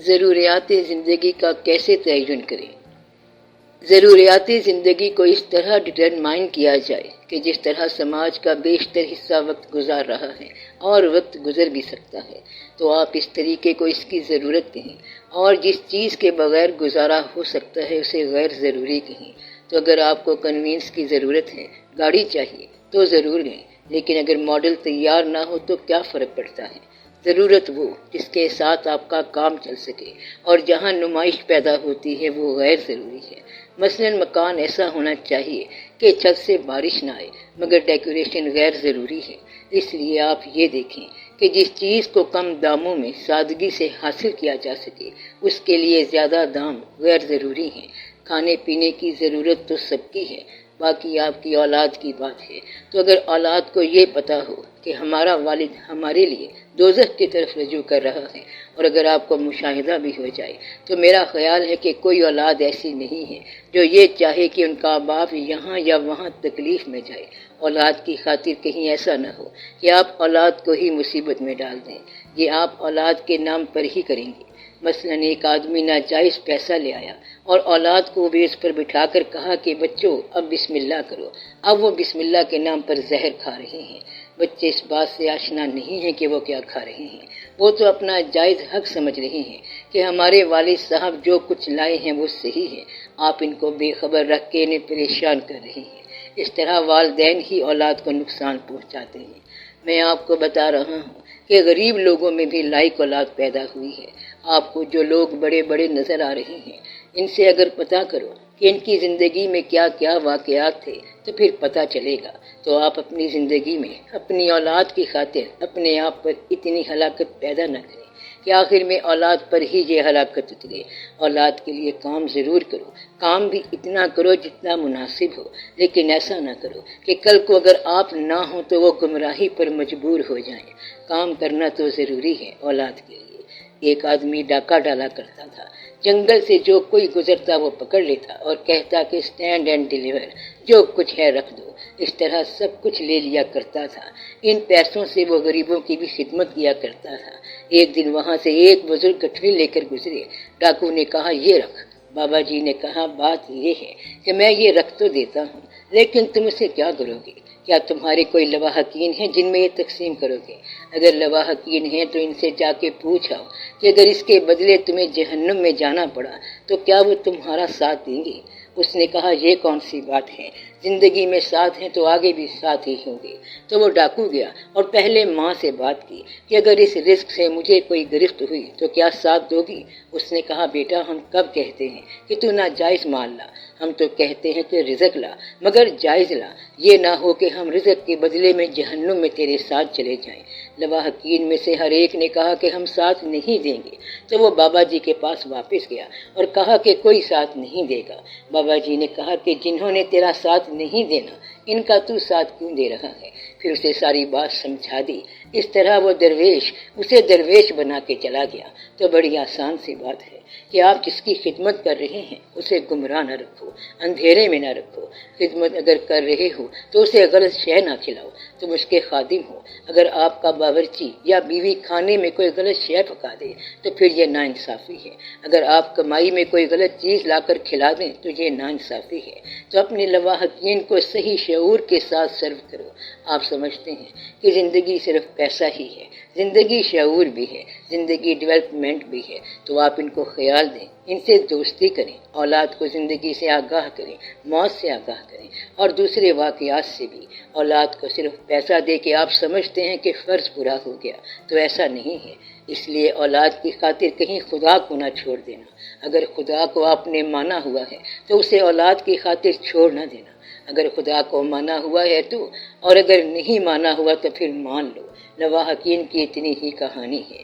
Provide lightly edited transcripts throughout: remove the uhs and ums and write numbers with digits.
ضروریات زندگی کا کیسے تعین کریں؟ ضروریات زندگی کو اس طرح ڈٹرمائن کیا جائے کہ جس طرح سماج کا بیشتر حصہ وقت گزار رہا ہے اور وقت گزر بھی سکتا ہے، تو آپ اس طریقے کو اس کی ضرورت کہیں، اور جس چیز کے بغیر گزارا ہو سکتا ہے اسے غیر ضروری کہیں۔ تو اگر آپ کو کنوینس کی ضرورت ہے، گاڑی چاہیے، تو ضرور لیں، لیکن اگر ماڈل تیار نہ ہو تو کیا فرق پڑتا ہے؟ ضرورت وہ جس کے ساتھ آپ کا کام چل سکے، اور جہاں نمائش پیدا ہوتی ہے وہ غیر ضروری ہے۔ مثلا مکان ایسا ہونا چاہیے کہ چھت سے بارش نہ آئے، مگر ڈیکوریشن غیر ضروری ہے۔ اس لیے آپ یہ دیکھیں کہ جس چیز کو کم داموں میں سادگی سے حاصل کیا جا سکے اس کے لیے زیادہ دام غیر ضروری ہیں۔ کھانے پینے کی ضرورت تو سب کی ہے، باقی آپ کی اولاد کی بات ہے۔ تو اگر اولاد کو یہ پتا ہو کہ ہمارا والد ہمارے لیے دوزخ کی طرف رجوع کر رہا ہے، اور اگر آپ کو مشاہدہ بھی ہو جائے، تو میرا خیال ہے کہ کوئی اولاد ایسی نہیں ہے جو یہ چاہے کہ ان کا باپ یہاں یا وہاں تکلیف میں جائے۔ اولاد کی خاطر کہیں ایسا نہ ہو کہ آپ اولاد کو ہی مصیبت میں ڈال دیں۔ یہ آپ اولاد کے نام پر ہی کریں گے۔ مثلا ایک آدمی ناجائز پیسہ لے آیا اور اولاد کو میز پر بٹھا کر کہا کہ بچوں اب بسم اللہ کرو۔ اب وہ بسم اللہ کے نام پر زہر کھا رہے ہیں۔ بچے اس بات سے آشنا نہیں ہیں کہ وہ کیا کھا رہے ہیں، وہ تو اپنا جائز حق سمجھ رہے ہیں کہ ہمارے والد صاحب جو کچھ لائے ہیں وہ صحیح ہے، آپ ان کو بے خبر رکھ کے انہیں پریشان کر رہے ہیں۔ اس طرح والدین ہی اولاد کو نقصان پہنچاتے ہیں۔ میں آپ کو بتا رہا ہوں کہ غریب لوگوں میں بھی لائق اولاد پیدا ہوئی ہے۔ آپ کو جو لوگ بڑے بڑے نظر آ رہے ہیں، ان سے اگر پتہ کرو کہ ان کی زندگی میں کیا کیا واقعات تھے تو پھر پتہ چلے گا۔ تو آپ اپنی زندگی میں اپنی اولاد کی خاطر اپنے آپ پر اتنی ہلاکت پیدا نہ کریں کہ آخر میں اولاد پر ہی یہ ہلاکت اترے۔ اولاد کے لیے کام ضرور کرو، کام بھی اتنا کرو جتنا مناسب ہو، لیکن ایسا نہ کرو کہ کل کو اگر آپ نہ ہوں تو وہ گمراہی پر مجبور ہو جائیں۔ کام کرنا تو ضروری ہے اولاد کے لیے۔ ایک آدمی ڈاکہ ڈالا کرتا تھا، جنگل سے جو کوئی گزرتا وہ پکڑ لیتا اور کہتا کہ اسٹینڈ اینڈ ڈیلیور، جو کچھ ہے رکھ دو۔ اس طرح سب کچھ لے لیا کرتا تھا۔ ان پیسوں سے وہ غریبوں کی بھی خدمت کیا کرتا تھا۔ ایک دن وہاں سے ایک بزرگ گٹھری لے کر گزرے۔ ڈاکو نے کہا یہ رکھ۔ بابا جی نے کہا بات یہ ہے کہ میں یہ رکھ تو دیتا ہوں، لیکن تم اسے کیا کرو گے؟ کیا تمہارے کوئی لواحقین ہیں جن میں یہ تقسیم کرو گے؟ اگر لواحقین ہیں تو ان سے جا کے پوچھو کہ اگر اس کے بدلے تمہیں جہنم میں جانا پڑا تو کیا وہ تمہارا ساتھ دیں گے؟ اس نے کہا یہ کون سی بات ہے، زندگی میں ساتھ ہیں تو آگے بھی ساتھ ہی ہوں گے۔ تو وہ ڈاکو گیا اور پہلے ماں سے بات کی کہ اگر اس رزق سے مجھے کوئی گرفت ہوئی تو کیا ساتھ دو گی؟ اس نے کہا بیٹا ہم کب کہتے ہیں کہ تو ناجائز مال لا، ہم تو کہتے ہیں کہ رزق لا مگر جائز لا، یہ نہ ہو کہ ہم رزق کے بدلے میں جہنم میں تیرے ساتھ چلے جائیں۔ لواحقین میں سے ہر ایک نے کہا کہ ہم ساتھ نہیں دیں گے۔ تو وہ بابا جی کے پاس واپس گیا اور کہا کہ کوئی ساتھ نہیں دے گا۔ بابا جی نے کہا کہ جنہوں نے تیرا ساتھ نہیں دینا ان کا تو ساتھ کیوں دے رہا ہے؟ پھر اسے ساری بات سمجھا دی۔ اس طرح وہ درویش اسے درویش بنا کے چلا گیا۔ تو بڑی آسان سی بات ہے کہ آپ جس کی خدمت کر رہے ہیں اسے گمراہ نہ رکھو، اندھیرے میں نہ رکھو۔ خدمت اگر کر رہے ہو تو اسے غلط شے نہ کھلاؤ، تم اس کے خادم ہو۔ اگر آپ کا باورچی یا بیوی کھانے میں کوئی غلط شے پکا دے تو پھر یہ ناانصافی ہے۔ اگر آپ کمائی میں کوئی غلط چیز لا کر کھلا دیں تو یہ ناانصافی ہے۔ تو اپنے لواحقین کو صحیح شعور کے ساتھ سرو کرو۔ آپ سمجھتے ہیں کہ زندگی صرف پیسہ ہی ہے، زندگی شعور بھی ہے، زندگی ڈیولپمنٹ بھی ہے، تو آپ ان کو خیال دیں، ان سے دوستی کریں، اولاد کو زندگی سے آگاہ کریں، موت سے آگاہ کریں اور دوسرے واقعات سے بھی۔ اولاد کو صرف پیسہ دے کے آپ سمجھتے ہیں کہ فرض پورا ہو گیا، تو ایسا نہیں ہے۔ اس لیے اولاد کی خاطر کہیں خدا کو نہ چھوڑ دینا۔ اگر خدا کو آپ نے مانا ہوا ہے تو اسے اولاد کی خاطر چھوڑ نہ دینا۔ اگر خدا کو مانا ہوا ہے تو، اور اگر نہیں مانا ہوا تو پھر مان لو۔ لواحقین کی اتنی ہی کہانی ہے۔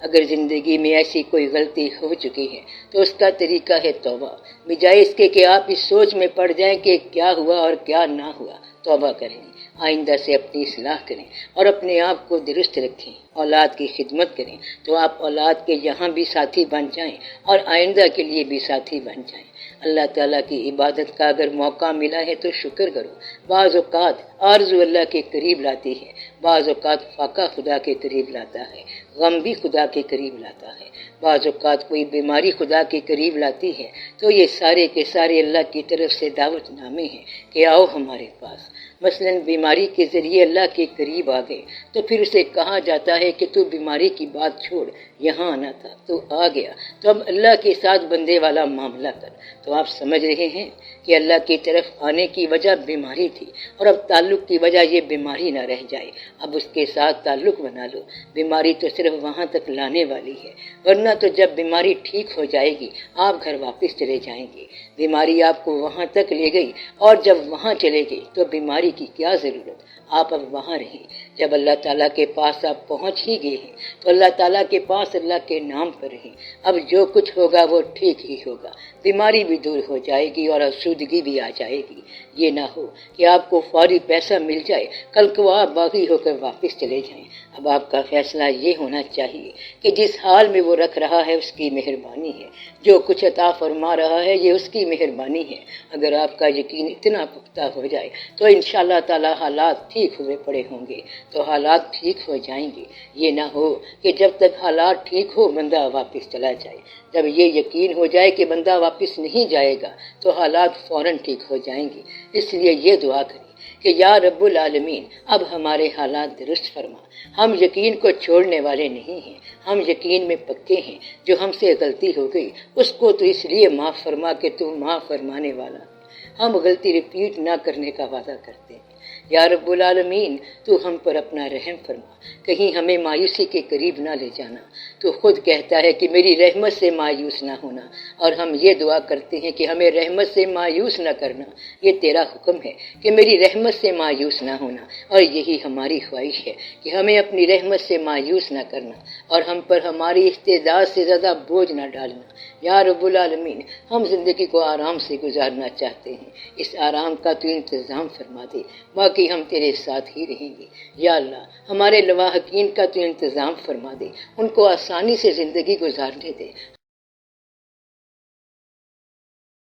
اگر زندگی میں ایسی کوئی غلطی ہو چکی ہے تو اس کا طریقہ ہے توبہ، بجائے اس کے کہ آپ اس سوچ میں پڑ جائیں کہ کیا ہوا اور کیا نہ ہوا۔ توبہ کریں، آئندہ سے اپنی اصلاح کریں اور اپنے آپ کو درست رکھیں، اولاد کی خدمت کریں تو آپ اولاد کے یہاں بھی ساتھی بن جائیں اور آئندہ کے لیے بھی ساتھی بن جائیں۔ اللہ تعالیٰ کی عبادت کا اگر موقع ملا ہے تو شکر کرو۔ بعض اوقات آرزو اللہ کے قریب لاتی ہے، بعض اوقات فاقہ خدا کے قریب لاتا ہے، غم بھی خدا کے قریب لاتا ہے۔ بعض اوقات کوئی بیماری خدا کے قریب لاتی ہے تو یہ سارے کے سارے اللہ کی طرف سے دعوت نامے ہیں کہ آؤ ہمارے پاس۔ مثلا بیماری کے ذریعے اللہ کے قریب آ گئے تو پھر اسے کہا جاتا ہے کہ تو بیماری کی بات چھوڑ، یہاں آنا تھا تو آ گیا، تو اب اللہ کے ساتھ بندے والا معاملہ کر۔ تو آپ سمجھ رہے ہیں کہ اللہ کی طرف آنے کی وجہ بیماری تھی، اور اب تعلق کی وجہ یہ بیماری نہ رہ جائے، اب اس کے ساتھ تعلق بنا لو۔ بیماری تو صرف وہاں تک لانے والی ہے، ورنہ تو جب بیماری ٹھیک ہو جائے گی آپ گھر واپس چلے جائیں گے۔ بیماری آپ کو وہاں تک لے گئی، اور جب وہاں چلے گئے تو بیماری کی کیا ضرورت، آپ اب وہاں رہیں۔ جب اللہ تعالیٰ کے پاس آپ پہنچ ہی گئے ہیں تو اللہ تعالیٰ کے پاس اللہ کے نام پر رہیں۔ اب جو کچھ ہوگا وہ ٹھیک ہی ہوگا، بیماری بھی دور ہو جائے گی اور آسودگی بھی آ جائے گی۔ یہ نہ ہو کہ آپ کو فوری پیسہ مل جائے، کل کو آپ باغی ہو کر واپس چلے جائیں۔ اب آپ کا فیصلہ یہ ہونا چاہیے کہ جس حال میں وہ رکھ رہا ہے اس کی مہربانی ہے، جو کچھ عطا فرما رہا ہے یہ اس کی مہربانی ہے۔ اگر آپ کا یقین اتنا پختہ ہو جائے تو انشاءاللہ تعالی حالات ٹھیک ہوئے پڑے ہوں گے، تو حالات ٹھیک ہو جائیں گے۔ یہ نہ ہو کہ جب تک حالات ٹھیک ہو بندہ واپس چلا جائے۔ جب یہ یقین ہو جائے کہ بندہ واپس نہیں جائے گا تو حالات فوراً ٹھیک ہو جائیں گے۔ اس لیے یہ دعا کریں کہ یا رب العالمین اب ہمارے حالات درست فرما۔ ہم یقین کو چھوڑنے والے نہیں ہیں، ہم یقین میں پکے ہیں۔ جو ہم سے غلطی ہو گئی اس کو تو اس لیے معاف فرما کہ تو معاف فرمانے والا ہے۔ ہم غلطی ریپیٹ نہ کرنے کا وعدہ کرتے ہیں۔ یا رب العالمین تو ہم پر اپنا رحم فرما، کہیں ہمیں مایوسی کے قریب نہ لے جانا۔ تو خود کہتا ہے کہ میری رحمت سے مایوس نہ ہونا، اور ہم یہ دعا کرتے ہیں کہ ہمیں رحمت سے مایوس نہ کرنا۔ یہ تیرا حکم ہے کہ میری رحمت سے مایوس نہ ہونا، اور یہی ہماری خواہش ہے کہ ہمیں اپنی رحمت سے مایوس نہ کرنا، اور ہم پر ہماری استعداد سے زیادہ بوجھ نہ ڈالنا۔ یا رب العالمین ہم زندگی کو آرام سے گزارنا چاہتے ہیں، اس آرام کا تو انتظام فرما دے، باقی ہم تیرے ساتھ ہی رہیں گے۔ یا اللہ ہمارے لواحقین کا تو انتظام فرما دے، ان کو آسانی سے زندگی گزارنے دے،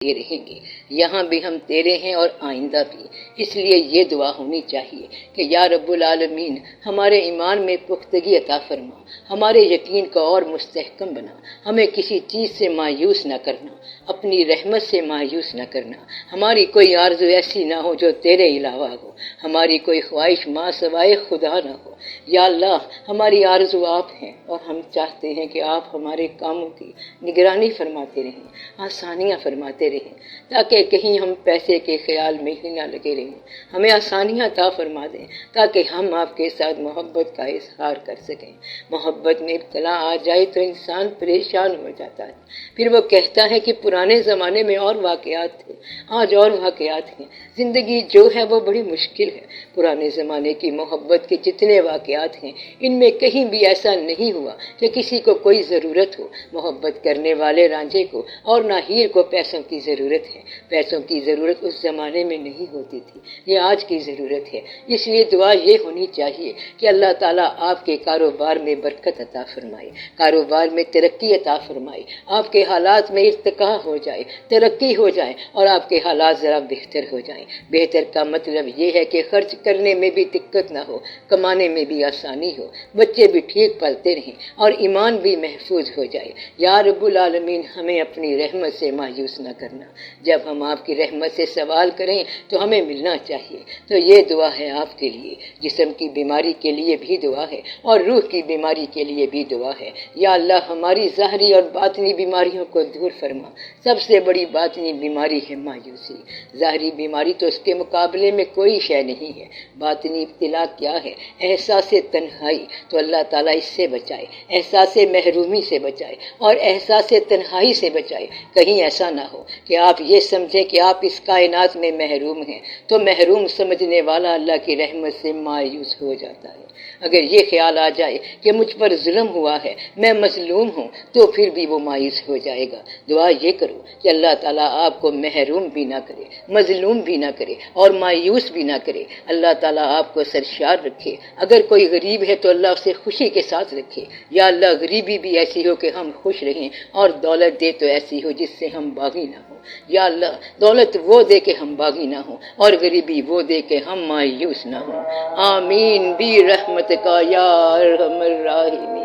رہیں گے یہاں بھی ہم تیرے ہیں اور آئندہ بھی۔ اس لیے یہ دعا ہونی چاہیے کہ یا رب العالمین ہمارے ایمان میں پختگی عطا فرما، ہمارے یقین کو اور مستحکم بنا، ہمیں کسی چیز سے مایوس نہ کرنا، اپنی رحمت سے مایوس نہ کرنا۔ ہماری کوئی آرزو ایسی نہ ہو جو تیرے علاوہ ہو، ہماری کوئی خواہش ماں سوائے خدا نہ ہو۔ یا اللہ ہماری آرزو آپ ہیں، اور ہم چاہتے ہیں کہ آپ ہمارے کاموں کی نگرانی فرماتے رہیں، آسانیاں فرماتے رہیں، تاکہ کہیں ہم پیسے کے خیال میں ہی نہ لگے رہیں۔ ہمیں آسانیاں عطا فرما دیں تاکہ ہم آپ کے ساتھ محبت کا اظہار کر سکیں۔ محبت میں ابتلا آ جائے تو انسان پریشان ہو جاتا ہے، پھر وہ کہتا ہے کہ پرانے زمانے میں اور واقعات تھے، آج اور واقعات ہیں۔ زندگی جو ہے وہ بڑی مشکل ہے۔ پرانے زمانے کی محبت کے جتنے واقعات ہیں ان میں کہیں بھی ایسا نہیں ہوا کہ کسی کو کوئی ضرورت ہو۔ محبت کرنے والے رانجھے کو اور نہ ہیر کو پیسوں کی ضرورت ہے۔ پیسوں کی ضرورت اس زمانے میں نہیں ہوتی تھی، یہ آج کی ضرورت ہے۔ اس لیے دعا یہ ہونی چاہیے کہ اللہ تعالیٰ آپ کے کاروبار میں برکت عطا فرمائے، کاروبار میں ترقی عطا فرمائے، آپ کے حالات میں ارتقاء ہو جائے، ترقی ہو جائے، اور آپ کے حالات ذرا بہتر ہو جائیں۔ بہتر کا مطلب یہ ہے کہ خرچ کرنے میں بھی دقت نہ ہو، کمانے میں بھی آسانی ہو، بچے بھی ٹھیک پلتے رہیں، اور ایمان بھی محفوظ ہو جائے۔ یا رب العالمین ہمیں اپنی رحمت سے مایوس نہ کرنا۔ جب ہم آپ کی رحمت سے سوال کریں تو ہمیں ملنا چاہیے۔ تو یہ دعا ہے آپ کے لیے، جسم کی بیماری کے لیے بھی دعا ہے اور روح کی بیماری کے لیے بھی دعا ہے۔ یا اللہ ہماری ظاہری اور باطنی بیماریوں کو دور فرما۔ سب سے بڑی باطنی بیماری ہے مایوسی، ظاہری بیماری تو اس کے مقابلے میں کوئی شے نہیں ہے۔ باطنی ابتلا کیا ہے؟ احساس تنہائی، تو اللہ تعالیٰ اس سے بچائے، احساس محرومی سے بچائے اور احساس تنہائی سے بچائے۔ کہیں ایسا نہ ہو کہ آپ یہ سمجھیں کہ آپ اس کائنات میں محروم ہیں، تو محروم سمجھنے والا اللہ کی رحمت سے مایوس ہو جاتا ہے۔ اگر یہ خیال آ جائے کہ مجھ پر ظلم ہوا ہے، میں مظلوم ہوں، تو پھر بھی وہ مایوس ہو جائے گا۔ دعا یہ کرو کہ اللہ تعالیٰ آپ کو محروم بھی نہ کرے، مظلوم بھی نہ کرے اور مایوس بھی نہ کرے۔ اللہ تعالیٰ آپ کو سرشار رکھے۔ اگر کوئی غریب ہے تو اللہ اسے خوشی کے ساتھ رکھے۔ یا اللہ غریبی بھی ایسی ہو کہ ہم خوش رہیں، اور دولت دے تو ایسی ہو جس سے ہم باغی نہ ہوں۔ یا اللہ دولت وہ دے کہ ہم باغی نہ ہوں، اور غریبی وہ دے کہ ہم مایوس نہ ہوں۔ آمین برحمتک یا ارحم الراحمین۔